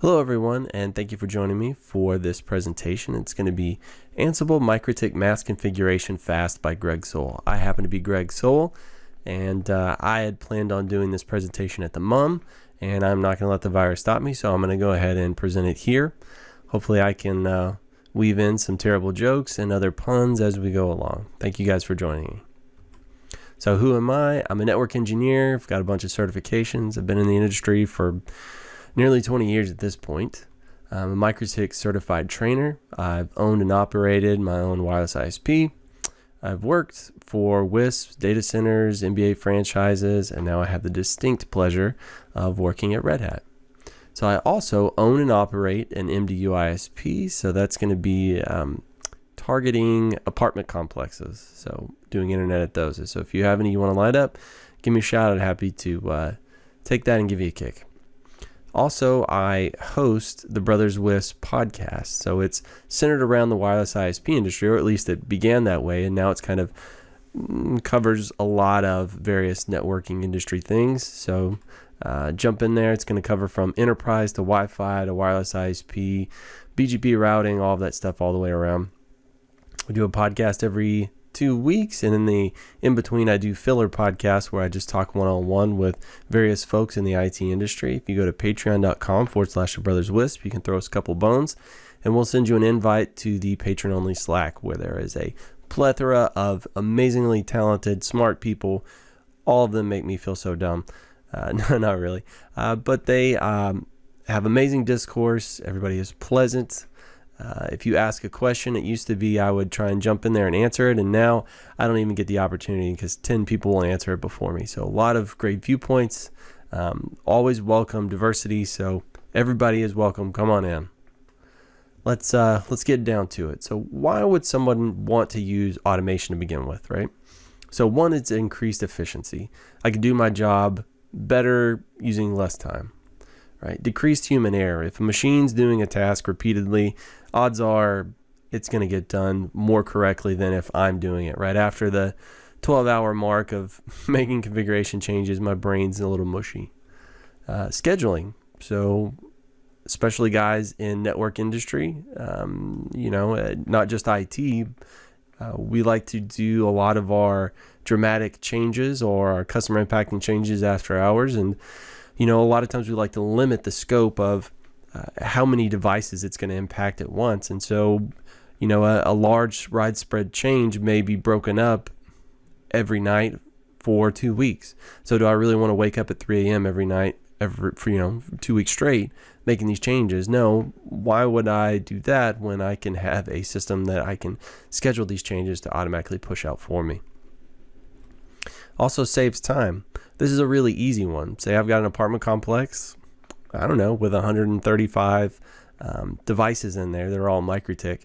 Hello everyone, and thank you for joining me for this presentation. It's going to be Ansible Mikrotik Mass Configuration Fast by Greg Soule. I happen to be Greg Soule, and I had planned on doing this presentation at the MUM, and I'm not going to let the virus stop me, so I'm going to go ahead and present it here. Hopefully I can weave in some terrible jokes and other puns as we go along. Thank you guys for joining me. So who am I? I'm a network engineer. I've got a bunch of certifications. I've been in the industry for nearly 20 years at this point. I'm a Mikrotik certified trainer. I've owned and operated my own wireless ISP. I've worked for WISPs, data centers, NBA franchises, and now I have the distinct pleasure of working at Red Hat. So I also own and operate an MDU ISP, so that's going to be targeting apartment complexes, so doing internet at those. So if you have any you want to light up, give me a shout. I'd happy to take that and give you a kick. Also, I host the Brothers Wisp podcast, so it's centered around the wireless ISP industry, or at least it began that way, and now it's kind of covers a lot of various networking industry things. So jump in there. It's going to cover from enterprise to Wi-Fi to wireless ISP, BGP routing, all of that stuff all the way around. We do a podcast every 2 weeks, and in between I do filler podcasts where I just talk one-on-one with various folks in the IT industry. If you go to patreon.com/brotherswisp, you can throw us a couple bones and we'll send you an invite to the patron only Slack, where there is a plethora of amazingly talented, smart people. All of them make me feel so dumb. No, not really, but they have amazing discourse. Everybody is pleasant. If you ask a question, it used to be I would try and jump in there and answer it, and now I don't even get the opportunity because 10 people will answer it before me. So a lot of great viewpoints. Always welcome diversity, so everybody is welcome. Come on in. Let's get down to it. So why would someone want to use automation to begin with, right? So one, it's increased efficiency. I can do my job better using less time. Right? Decreased human error. If a machine's doing a task repeatedly, odds are it's going to get done more correctly than if I'm doing it. Right after the 12-hour mark of making configuration changes, my brain's a little mushy. Scheduling. So especially guys in network industry, not just IT, we like to do a lot of our dramatic changes or our customer impacting changes after hours, and a lot of times we like to limit the scope of how many devices it's going to impact at once. And so, a large widespread change may be broken up every night for 2 weeks. So do I really want to wake up at 3 a.m. every night, for 2 weeks straight, making these changes? No. Why would I do that when I can have a system that I can schedule these changes to automatically push out for me? Also saves time. This is a really easy one. Say I've got an apartment complex, I don't know, with 135 devices in there. They're all Mikrotik.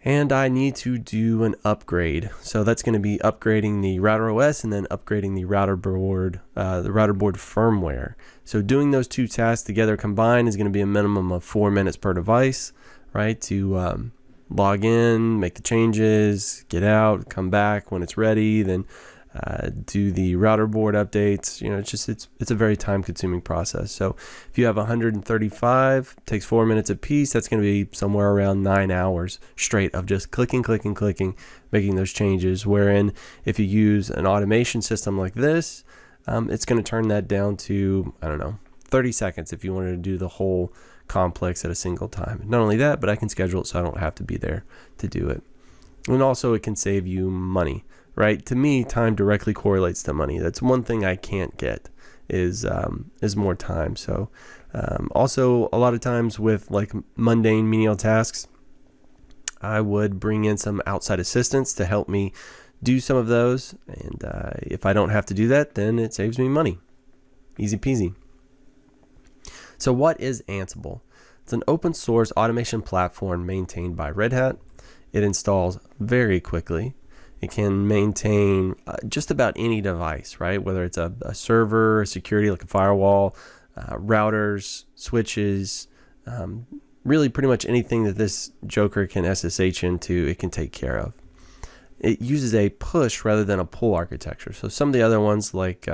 And I need to do an upgrade. So that's going to be upgrading the router OS and then upgrading the router board firmware. So doing those two tasks together combined is going to be a minimum of 4 minutes per device, right? To log in, make the changes, get out, come back when it's ready, then do the router board updates. It's a very time consuming process. So if you have 135, it takes 4 minutes a piece, that's going to be somewhere around 9 hours straight of just clicking, making those changes. Wherein if you use an automation system like this, it's going to turn that down to, 30 seconds if you wanted to do the whole complex at a single time. Not only that, but I can schedule it so I don't have to be there to do it. And also it can save you money. Right? To me, time directly correlates to money. That's one thing I can't get is more time. So also a lot of times with like mundane menial tasks, I would bring in some outside assistance to help me do some of those. And if I don't have to do that, then it saves me money. Easy peasy. So what is Ansible? It's an open source automation platform maintained by Red Hat. It installs very quickly. It can maintain just about any device, right? Whether it's a server, a security like a firewall, routers, switches, really pretty much anything that this joker can SSH into, it can take care of. It uses a push rather than a pull architecture. So some of the other ones like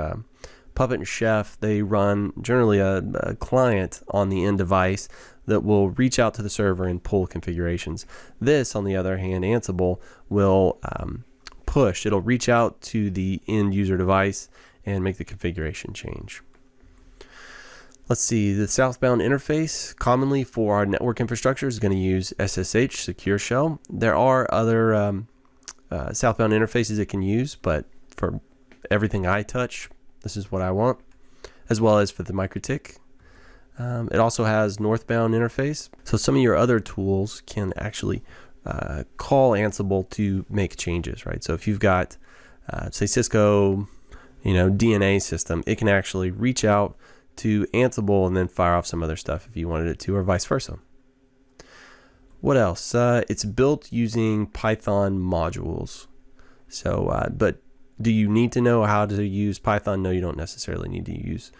Puppet and Chef, they run generally a client on the end device that will reach out to the server and pull configurations. This, on the other hand, Ansible will push. It'll reach out to the end user device and make the configuration change. Let's see, the southbound interface commonly for our network infrastructure is going to use SSH, Secure Shell. There are other southbound interfaces it can use, but for everything I touch, this is what I want, as well as for the Mikrotik. It also has northbound interface, so some of your other tools can actually call Ansible to make changes, right? So if you've got, say, Cisco, DNA system, it can actually reach out to Ansible and then fire off some other stuff if you wanted it to, or vice versa. What else? It's built using Python modules. So, but do you need to know how to use Python? No, you don't necessarily need to use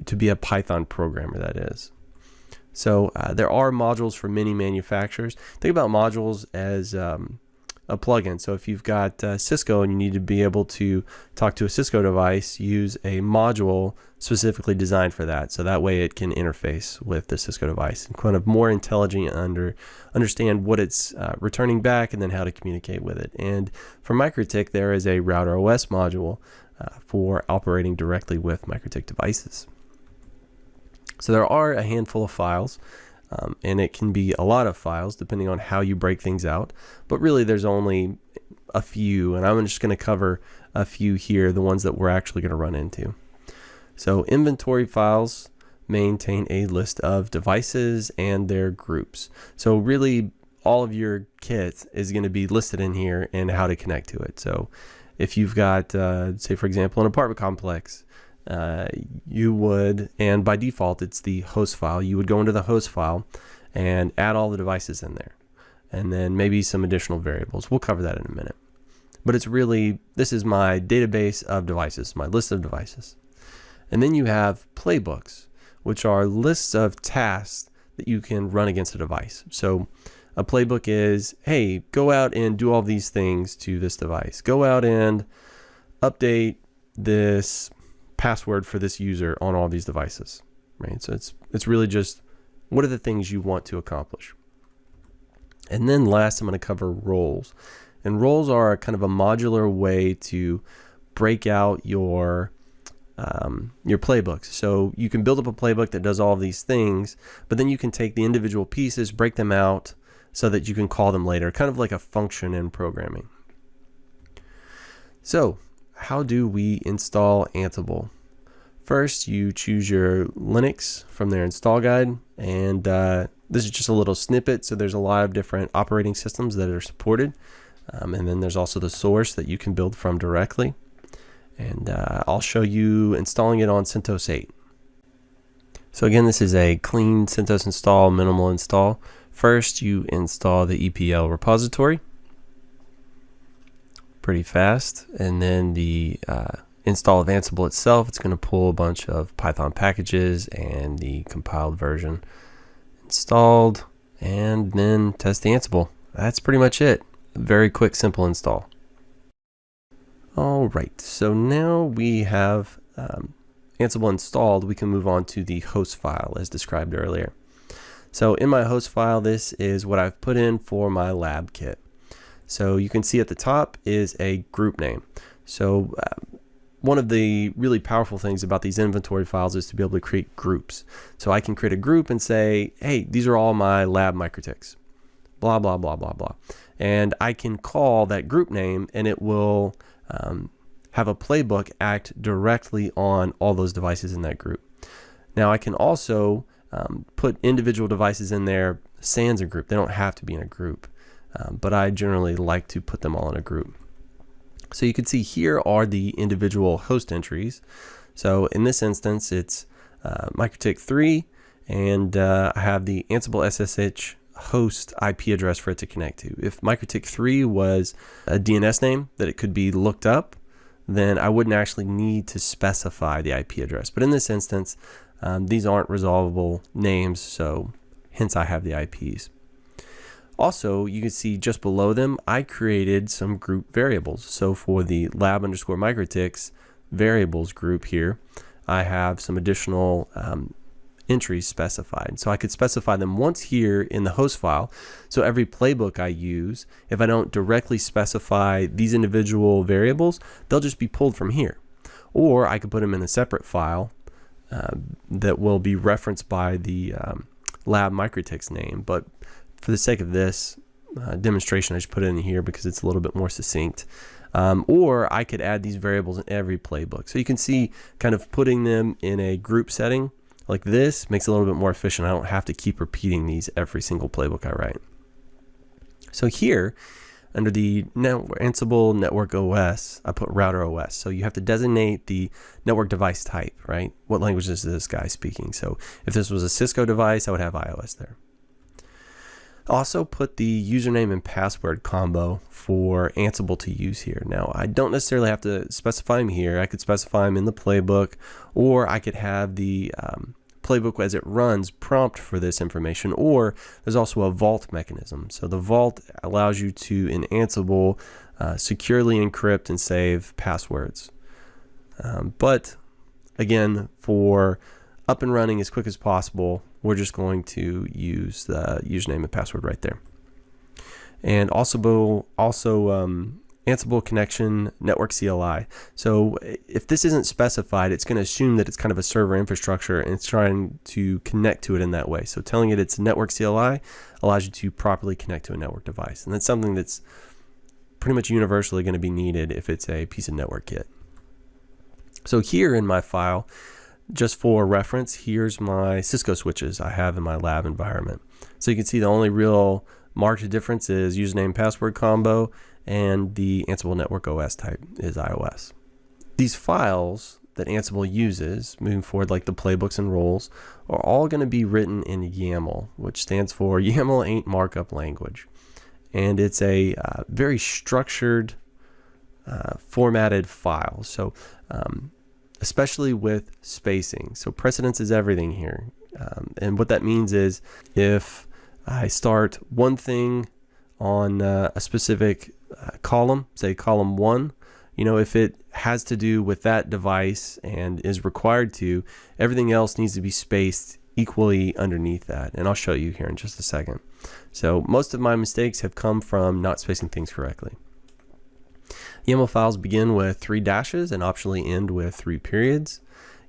to be a Python programmer, that is. So there are modules for many manufacturers. Think about modules as a plugin. So if you've got Cisco and you need to be able to talk to a Cisco device, use a module specifically designed for that. So that way it can interface with the Cisco device and kind of more intelligent understand what it's returning back and then how to communicate with it. And for Mikrotik, there is a Router OS module for operating directly with Mikrotik devices. So there are a handful of files. And it can be a lot of files depending on how you break things out, but really there's only a few, and I'm just going to cover a few here, the ones that we're actually going to run into. So inventory files maintain a list of devices and their groups. So really all of your kit is going to be listed in here and how to connect to it. So if you've got, say for example, an apartment complex, you would, and by default it's the host file, you would go into the host file and add all the devices in there, and then maybe some additional variables. We'll cover that in a minute. But it's really, this is my database of devices, my list of devices. And then you have playbooks, which are lists of tasks that you can run against a device. So a playbook is, hey, go out and do all these things to this device. Go out and update this password for this user on all these devices, right? So it's really just what are the things you want to accomplish. And then last, I'm going to cover roles. And roles are kind of a modular way to break out your playbooks. So you can build up a playbook that does all of these things, but then you can take the individual pieces, break them out so that you can call them later, kind of like a function in programming. So how do we install Ansible? First, you choose your Linux from their install guide, and this is just a little snippet, so there's a lot of different operating systems that are supported, and then there's also the source that you can build from directly, and I'll show you installing it on CentOS 8. So again, this is a clean CentOS install, minimal install. First, you install the EPL repository. Pretty fast, and then the install of Ansible itself, it's going to pull a bunch of Python packages and the compiled version installed, and then test the Ansible. That's pretty much it. Very quick, simple install. Alright, so now we have Ansible installed, we can move on to the host file as described earlier. So in my host file, this is what I've put in for my lab kit. So you can see at the top is a group name. So one of the really powerful things about these inventory files is to be able to create groups. So I can create a group and say, hey, these are all my lab Mikrotiks, blah, blah, blah, blah, blah. And I can call that group name and it will have a playbook act directly on all those devices in that group. Now I can also put individual devices in there sans a group. They don't have to be in a group, but I generally like to put them all in a group. So you can see here are the individual host entries. So in this instance, it's Mikrotik 3, and I have the Ansible SSH host IP address for it to connect to. If Mikrotik 3 was a DNS name that it could be looked up, then I wouldn't actually need to specify the IP address. But in this instance, these aren't resolvable names, so hence I have the IPs. Also, you can see just below them, I created some group variables. So for the lab_Mikrotiks, variables group here, I have some additional entries specified. So I could specify them once here in the host file. So every playbook I use, if I don't directly specify these individual variables, they'll just be pulled from here. Or I could put them in a separate file that will be referenced by the lab Mikrotik's name. But for the sake of this demonstration, I just put it in here because it's a little bit more succinct. Or I could add these variables in every playbook. So you can see kind of putting them in a group setting like this makes it a little bit more efficient. I don't have to keep repeating these every single playbook I write. So here, under the Ansible Network OS, I put router OS. So you have to designate the network device type, right? What language is this guy speaking? So if this was a Cisco device, I would have iOS there. Also put the username and password combo for Ansible to use here. Now, I don't necessarily have to specify them here. I could specify them in the playbook, or I could have the playbook as it runs prompt for this information, or there's also a vault mechanism. So the vault allows you to, in Ansible, securely encrypt and save passwords. But again, for up and running as quick as possible, we're just going to use the username and password right there. And also Ansible connection network CLI. So if this isn't specified, it's going to assume that it's kind of a server infrastructure and it's trying to connect to it in that way. So telling it it's network CLI allows you to properly connect to a network device. And that's something that's pretty much universally going to be needed if it's a piece of network kit. So here in my file, just for reference, here's my Cisco switches I have in my lab environment. So you can see the only real marked difference is username password combo, and the Ansible Network OS type is iOS. These files that Ansible uses moving forward, like the playbooks and roles, are all going to be written in YAML, which stands for YAML Ain't Markup Language. And it's a very structured, formatted file. So especially with spacing. So precedence is everything here. And what that means is if I start one thing on a specific column, say column 1, you know, if it has to do with that device and is required to, everything else needs to be spaced equally underneath that. And I'll show you here in just a second. So most of my mistakes have come from not spacing things correctly. YAML files begin with 3 dashes and optionally end with 3 periods.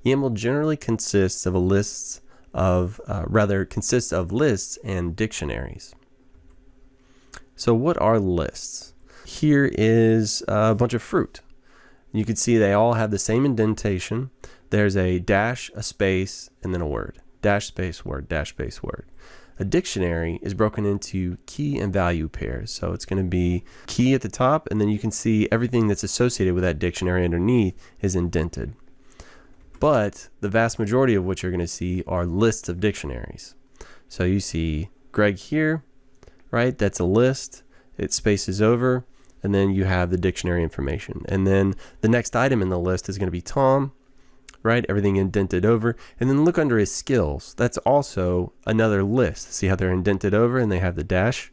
YAML generally consists of lists and dictionaries. So what are lists? Here is a bunch of fruit. You can see they all have the same indentation. There's a dash, a space, and then a word. Dash, space, word, dash, space, word. A dictionary is broken into key and value pairs. So it's going to be key at the top, and then you can see everything that's associated with that dictionary underneath is indented. But the vast majority of what you're going to see are lists of dictionaries. So you see Greg here, right? That's a list. It spaces over, and then you have the dictionary information. And then the next item in the list is going to be Tom, right? Everything indented over. And then look under his skills. That's also another list. See how they're indented over and they have the dash,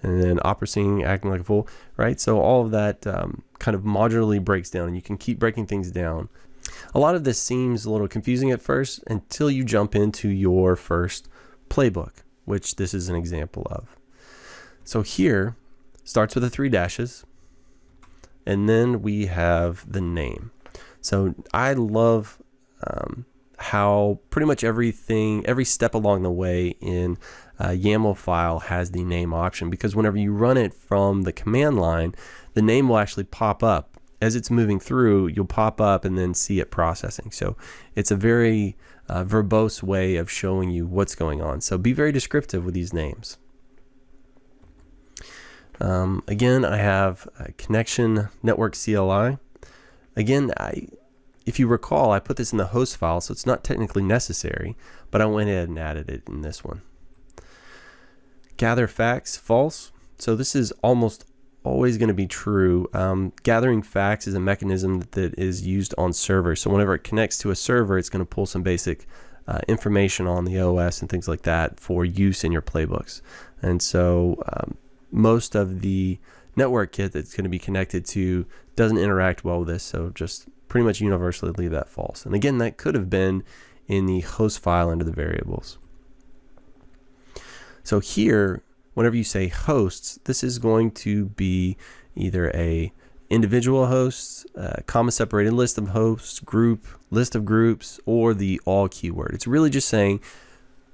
and then opera singing, acting like a fool, right? So all of that kind of modularly breaks down, and you can keep breaking things down. A lot of this seems a little confusing at first until you jump into your first playbook, which this is an example of. So here starts with the 3 dashes, and then we have the name. So I love how pretty much every step along the way in a YAML file has the name option, because whenever you run it from the command line, the name will actually pop up. As it's moving through, you'll pop up and then see it processing. So it's a very verbose way of showing you what's going on. So be very descriptive with these names. Again, I have a connection network CLI. Again, if you recall, I put this in the host file, so it's not technically necessary, but I went ahead and added it in this one. Gather facts, false. So this is almost always going to be true. Gathering facts is a mechanism that is used on servers. So whenever it connects to a server, it's going to pull some basic information on the OS and things like that for use in your playbooks. And so most of the network kit that's going to be connected to doesn't interact well with this, so just pretty much universally leave that false. And again, that could have been in the host file under the variables. So here, whenever you say hosts, this is going to be either a individual hosts, comma separated list of hosts, group, list of groups, or the all keyword. It's really just saying,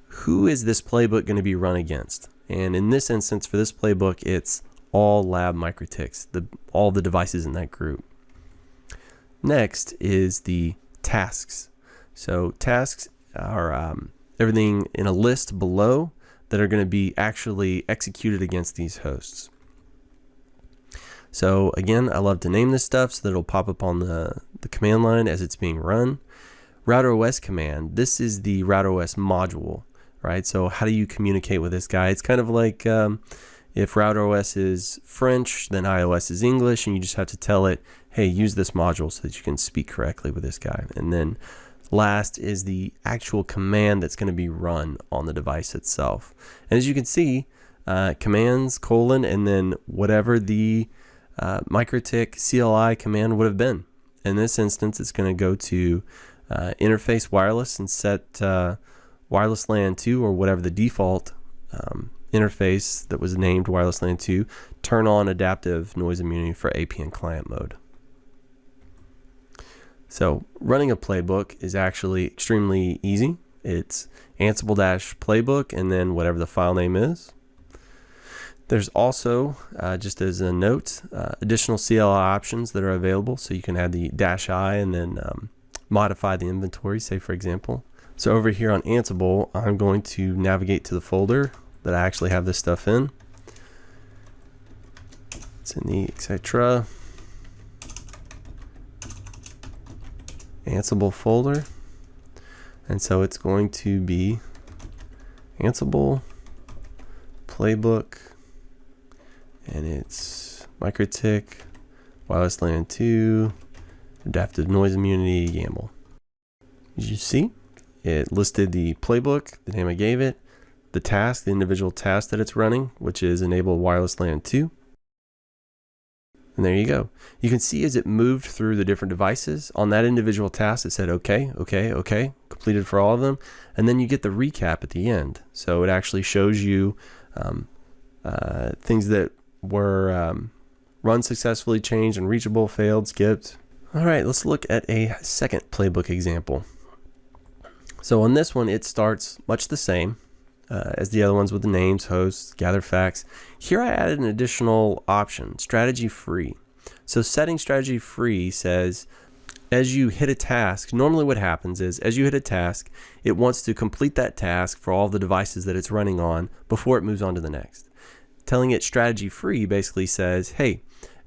who is this playbook going to be run against? And in this instance, for this playbook, it's all lab Mikrotiks, all the devices in that group. Next is the tasks. So tasks are everything in a list below that are going to be actually executed against these hosts. So again, I love to name this stuff so that it'll pop up on the command line as it's being run. RouterOS command, this is the RouterOS module, right? So how do you communicate with this guy? It's kind of like if RouterOS is French, then iOS is English, and you just have to tell it, hey, use this module so that you can speak correctly with this guy. And then last is the actual command that's going to be run on the device itself. And as you can see, commands, colon, and then whatever the Mikrotik CLI command would have been. In this instance, it's going to go to interface wireless and set wireless LAN 2 or whatever the default interface that was named wireless LAN 2, turn on adaptive noise immunity for APN client mode. So running a playbook is actually extremely easy. It's Ansible-Playbook and then whatever the file name is. There's also, just as a note, additional CLI options that are available. So you can add the -i and then modify the inventory, say for example. So over here on Ansible, I'm going to navigate to the folder that I actually have this stuff in. It's in the etc. Ansible folder. And so it's going to be Ansible Playbook, and it's Mikrotik, wireless LAN 2, adaptive noise immunity, YAML. As you see, it listed the playbook, the name I gave it, the task, the individual task that it's running, which is enable wireless LAN 2. And there you go. You can see as it moved through the different devices, on that individual task it said okay, okay, okay, completed for all of them. And then you get the recap at the end. So it actually shows you things that were run successfully, changed, unreachable, failed, skipped. All right, let's look at a second playbook example. So on this one, it starts much the same as the other ones with the names, hosts, gather facts. Here I added an additional option, strategy free. So setting strategy free says, as you hit a task, normally what happens is, as you hit a task, it wants to complete that task for all the devices that it's running on before it moves on to the next. Telling it strategy free basically says, hey,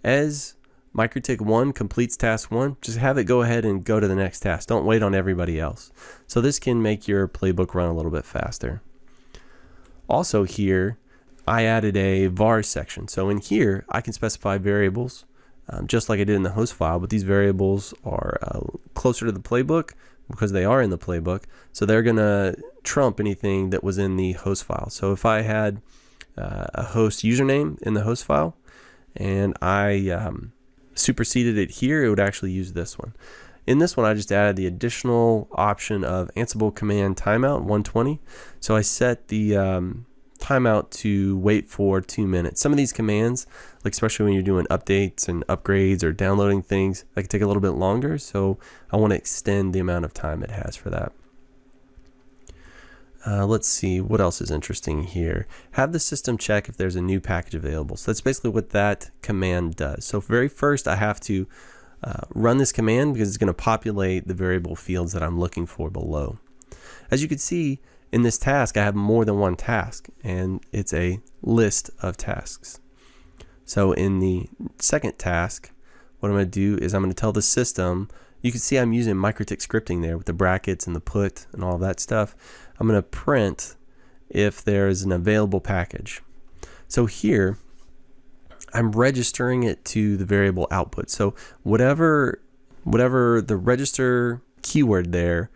as Mikrotik 1 completes task 1, just have it go ahead and go to the next task. Don't wait on everybody else. So this can make your playbook run a little bit faster. Also here, I added a vars section. So in here, I can specify variables, just like I did in the host file, but these variables are closer to the playbook because they are in the playbook. So they're going to trump anything that was in the host file. So if I had a host username in the host file and I superseded it here, it would actually use this one. In this one, I just added the additional option of Ansible command timeout 120. So I set the timeout to wait for 2 minutes. Some of these commands, like especially when you're doing updates and upgrades or downloading things, that can take a little bit longer. So I want to extend the amount of time it has for that. Let's see what else is interesting here. Have the system check if there's a new package available. So that's basically what that command does. So very first I have to run this command because it's going to populate the variable fields that I'm looking for below. As you can see in this task, I have more than one task and it's a list of tasks. So in the second task, what I'm going to do is I'm going to tell the system, you can see I'm using Mikrotik scripting there with the brackets and the put and all that stuff. I'm going to print if there's an available package. So here I'm registering it to the variable output. So whatever the register keyword there,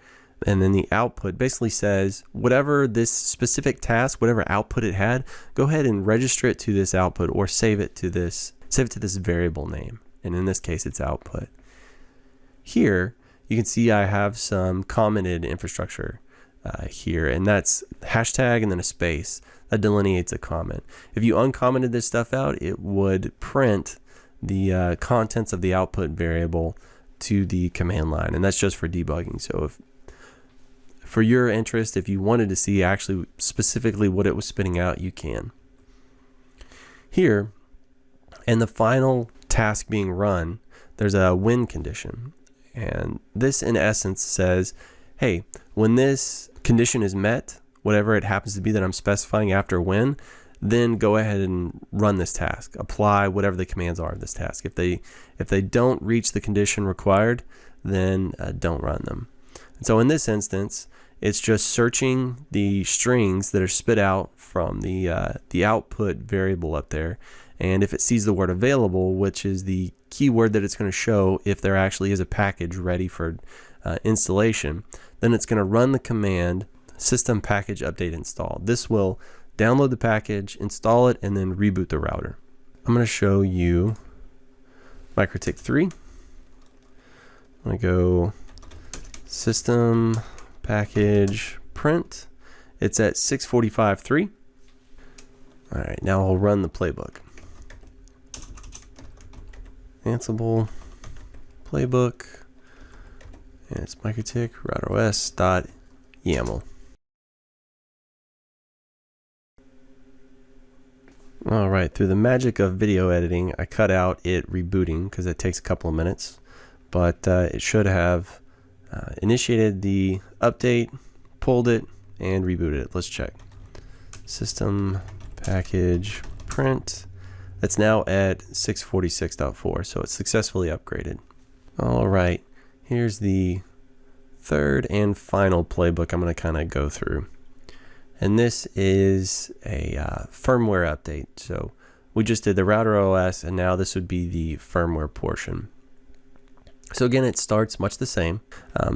and then the output basically says whatever this specific task, whatever output it had, go ahead and register it to this output or save it to this variable name. And in this case, it's output. Here you can see I have some commented infrastructure here, and that's hashtag and then a space that delineates a comment. If you uncommented this stuff out, it would print the contents of the output variable to the command line, and that's just for debugging. So if for your interest, if you wanted to see actually specifically what it was spitting out, you can. Here, in the final task being run, there's a when condition, and this in essence says, hey, when this condition is met, whatever it happens to be that I'm specifying after when, then go ahead and run this task. Apply whatever the commands are of this task. If they don't reach the condition required, then don't run them. And so in this instance, it's just searching the strings that are spit out from the output variable up there, and if it sees the word available, which is the keyword that it's going to show if there actually is a package ready for installation, then it's going to run the command system package update install. This will download the package, install it, and then reboot the router. I'm going to show you Mikrotik 3. I'm going to go system package print. It's at 645.3. All right, now I'll run the playbook. Ansible playbook, and it's Mikrotik routeros.yml. All right, through the magic of video editing, I cut out it rebooting because it takes a couple of minutes, but it should have initiated the update, pulled it, and rebooted it. Let's check. System package print. That's now at 646.4, so it's successfully upgraded. All right, here's the third and final playbook I'm going to kind of go through. And this is a firmware update. So we just did the router OS, and now this would be the firmware portion. So again, it starts much the same.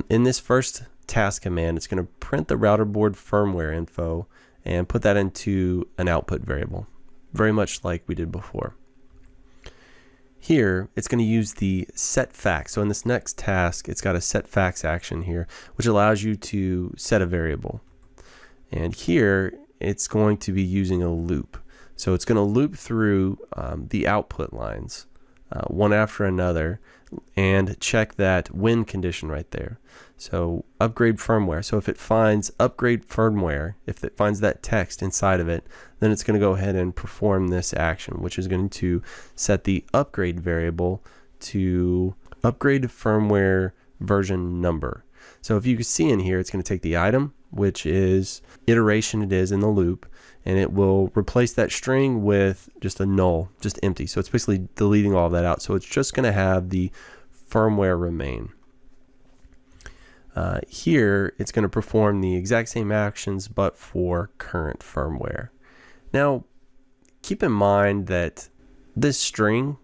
In this first task command, it's going to print the router board firmware info and put that into an output variable, very much like we did before. Here, it's going to use the set fax. So in this next task, it's got a set fax action here, which allows you to set a variable. And here, it's going to be using a loop. So it's going to loop through the output lines, one after another, and check that when condition right there. So upgrade firmware. So if it finds upgrade firmware, if it finds that text inside of it, then it's going to go ahead and perform this action, which is going to set the upgrade variable to upgrade firmware version number. So if you can see in here, it's going to take the item, which is iteration it is in the loop, and it will replace that string with just a null, just empty. So it's basically deleting all of that out. So it's just going to have the firmware remain. Here, it's going to perform the exact same actions, but for current firmware. Now, keep in mind that this string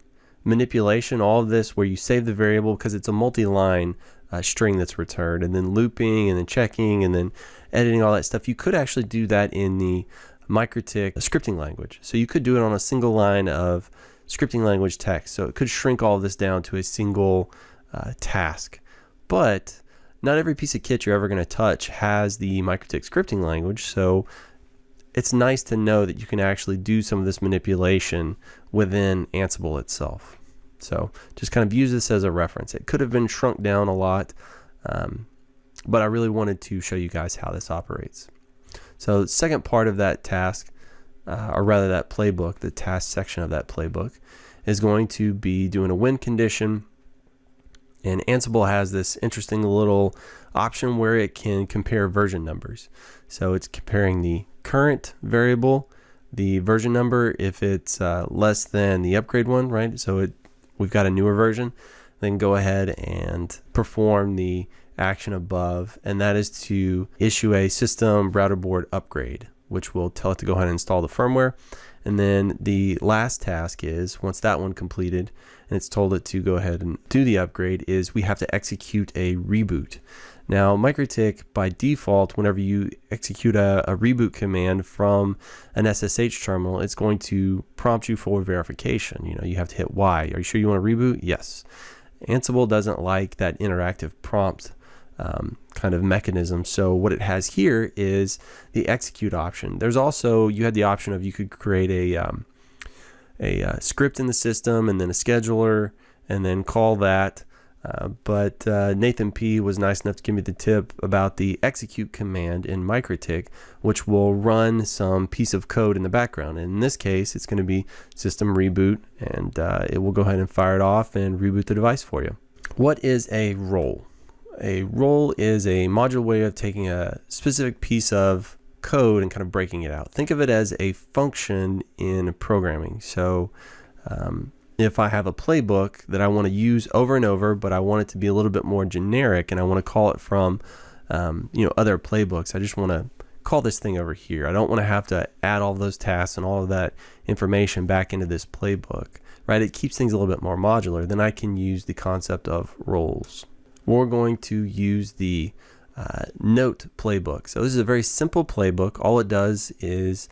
manipulation, all of this where you save the variable, because it's a multi-line string that's returned, and then looping, and then checking, and then editing, all that stuff, you could actually do that in the Mikrotik scripting language. So you could do it on a single line of scripting language text. So it could shrink all of this down to a single task. But not every piece of kit you're ever going to touch has the Mikrotik scripting language, so it's nice to know that you can actually do some of this manipulation within Ansible itself. So just kind of use this as a reference. It could have been shrunk down a lot, but I really wanted to show you guys how this operates. So the second part of that task, or rather that playbook, the task section of that playbook, is going to be doing a when condition. And Ansible has this interesting little option where it can compare version numbers. So it's comparing the current variable, the version number, if it's less than the upgrade one, right? So we've got a newer version, then go ahead and perform the action above, and that is to issue a system router board upgrade, which will tell it to go ahead and install the firmware. And then the last task is, once that one completed and it's told it to go ahead and do the upgrade, is we have to execute a reboot. Now Mikrotik, by default, whenever you execute a reboot command from an SSH terminal, it's going to prompt you for verification. You know, you have to hit Y. Are you sure you want to reboot? Yes. Ansible doesn't like that interactive prompt kind of mechanism. So what it has here is the execute option. There's also, you had the option of, you could create a script in the system and then a scheduler and then call that. But Nathan P was nice enough to give me the tip about the execute command in Mikrotik, which will run some piece of code in the background. And in this case, it's going to be system reboot, and it will go ahead and fire it off and reboot the device for you. What is a role? A role is a modular way of taking a specific piece of code and kind of breaking it out. Think of it as a function in programming. So if I have a playbook that I want to use over and over, but I want it to be a little bit more generic and I want to call it from other playbooks, I just want to call this thing over here. I don't want to have to add all those tasks and all of that information back into this playbook, right? It keeps things a little bit more modular. Then I can use the concept of roles. We're going to use the note playbook. So this is a very simple playbook. All it does is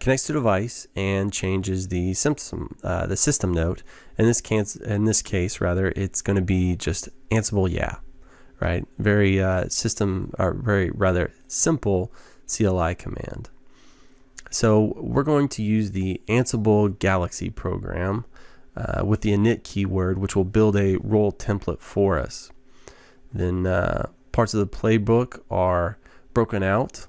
connects to the device and changes the system note. In this case, rather, it's going to be just Ansible right? Very very simple CLI command. So we're going to use the Ansible Galaxy program with the init keyword, which will build a role template for us. Then parts of the playbook are broken out.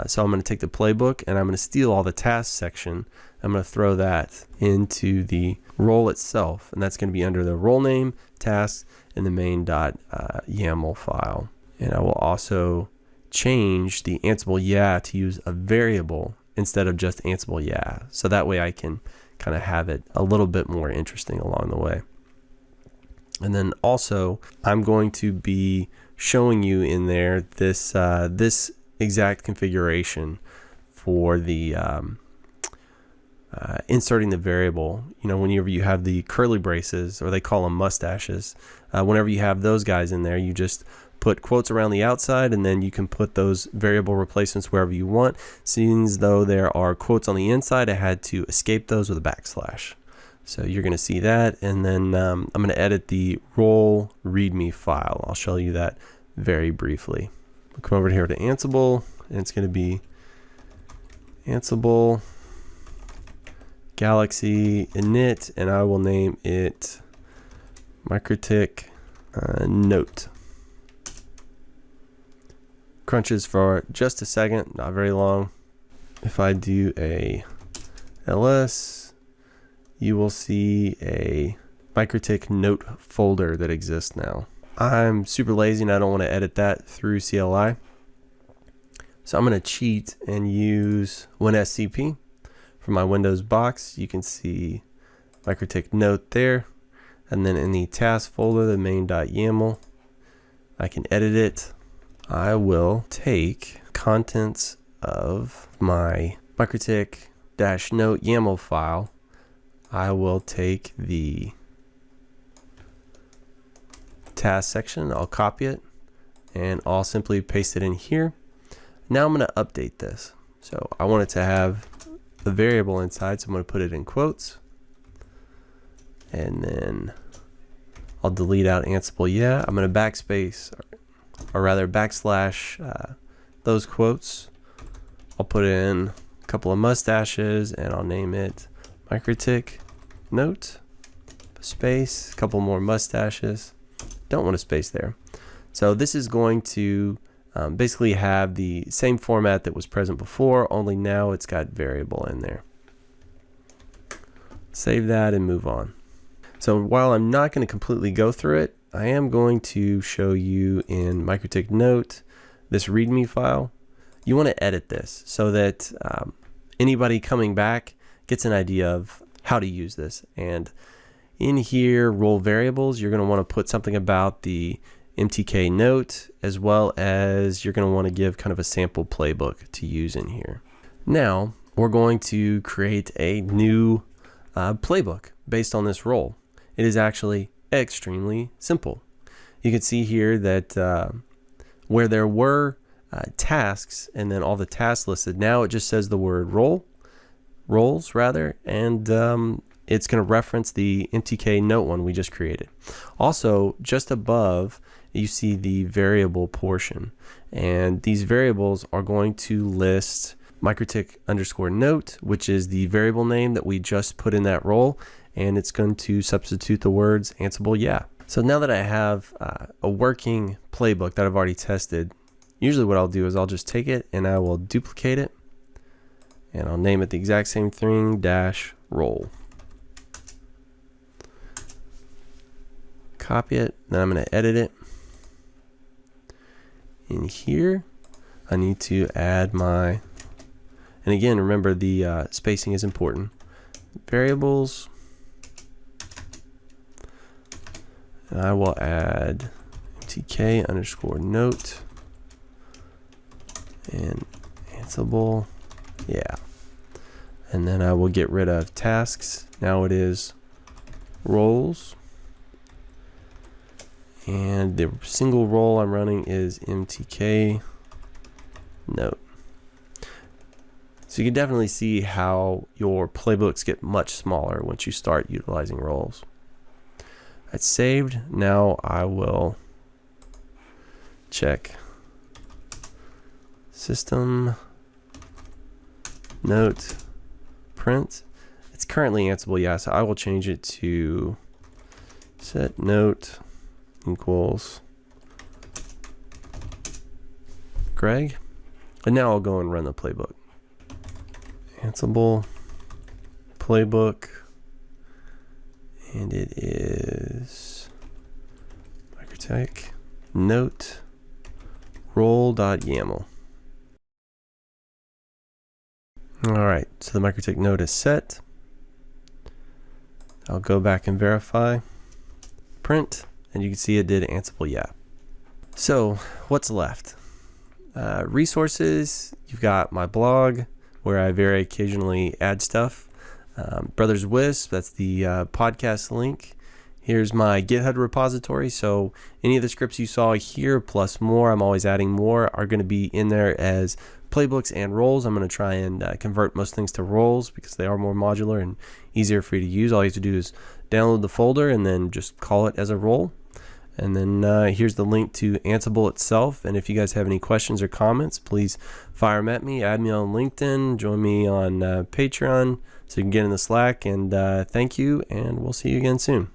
So I'm going to take the playbook and I'm going to steal all the tasks section. I'm going to throw that into the role itself, and that's going to be under the role name, tasks, and the main.yml file. And I will also change the Ansible to use a variable instead of just Ansible so that way I can kind of have it a little bit more interesting along the way. And then also I'm going to be showing you in there this exact configuration for the inserting the variable. Whenever you have the curly braces, or they call them mustaches, whenever you have those guys in there, you just put quotes around the outside, and then you can put those variable replacements wherever you want. Seeing as though there are quotes on the inside, I had to escape those with a backslash. So you're going to see that, and then I'm going to edit the role readme file. I'll show you that very briefly. We'll come over here to Ansible, and it's going to be Ansible Galaxy init, and I will name it Mikrotik note. Crunches for just a second, not very long. If I do a ls, you will see a Mikrotik note folder that exists now. I'm super lazy and I don't want to edit that through CLI. So I'm going to cheat and use WinSCP for my Windows box. You can see Mikrotik note there. And then in the task folder, the main.yml, I can edit it. I will take contents of my Mikrotik-note YAML file. I will take the task section, I'll copy it, and I'll simply paste it in here. Now I'm going to update this. So I want it to have the variable inside, so I'm going to put it in quotes. And then I'll delete out Ansible I'm going to backspace, or rather backslash those quotes. I'll put in a couple of mustaches and I'll name it Mikrotik note, space, a couple more mustaches. Don't want a space there. So this is going to basically have the same format that was present before, only now it's got variable in there. Save that and move on. So while I'm not going to completely go through it, I am going to show you in Mikrotik note this readme file. You want to edit this so that anybody coming back gets an idea of how to use this. And in here, role variables, you're going to want to put something about the mtk note, as well as you're going to want to give kind of a sample playbook to use in here. Now we're going to create a new playbook based on this role. It is actually extremely simple. You can see here that where there were tasks and then all the tasks listed, now it just says the word roles rather, and it's going to reference the mtk note one we just created. Also, just above, you see the variable portion, and these variables are going to list Mikrotik_note, which is the variable name that we just put in that role, and it's going to substitute the words Ansible yeah. So now that I have a working playbook that I've already tested, usually what I'll do is I'll just take it and I will duplicate it, and I'll name it the exact same thing, dash role. Copy it, then I'm going to edit it. In here, I need to add my, and again, remember the spacing is important, variables. And I will add mtk_note and Ansible, yeah. And then I will get rid of tasks. Now it is roles. And the single role I'm running is mtk note. So you can definitely see how your playbooks get much smaller once you start utilizing roles. That's saved. Now I will check system note print. It's currently Ansible yeah, so I will change it to set note equals Greg, and now I'll go and run the playbook. Ansible playbook, and it is Mikrotik note role.yml. Alright, so the Mikrotik note is set. I'll go back and verify, print, and you can see it did Ansible yeah. So what's left? Resources, you've got my blog where I very occasionally add stuff. Brothers Wisp, that's the podcast link. Here's my GitHub repository, so any of the scripts you saw here plus more, I'm always adding more, are going to be in there as playbooks and roles. I'm going to try and convert most things to roles because they are more modular and easier for you to use. All you have to do is download the folder and then just call it as a role. And then here's the link to Ansible itself. And if you guys have any questions or comments, please fire them at me. Add me on LinkedIn, join me on Patreon so you can get in the Slack. And thank you, and we'll see you again soon.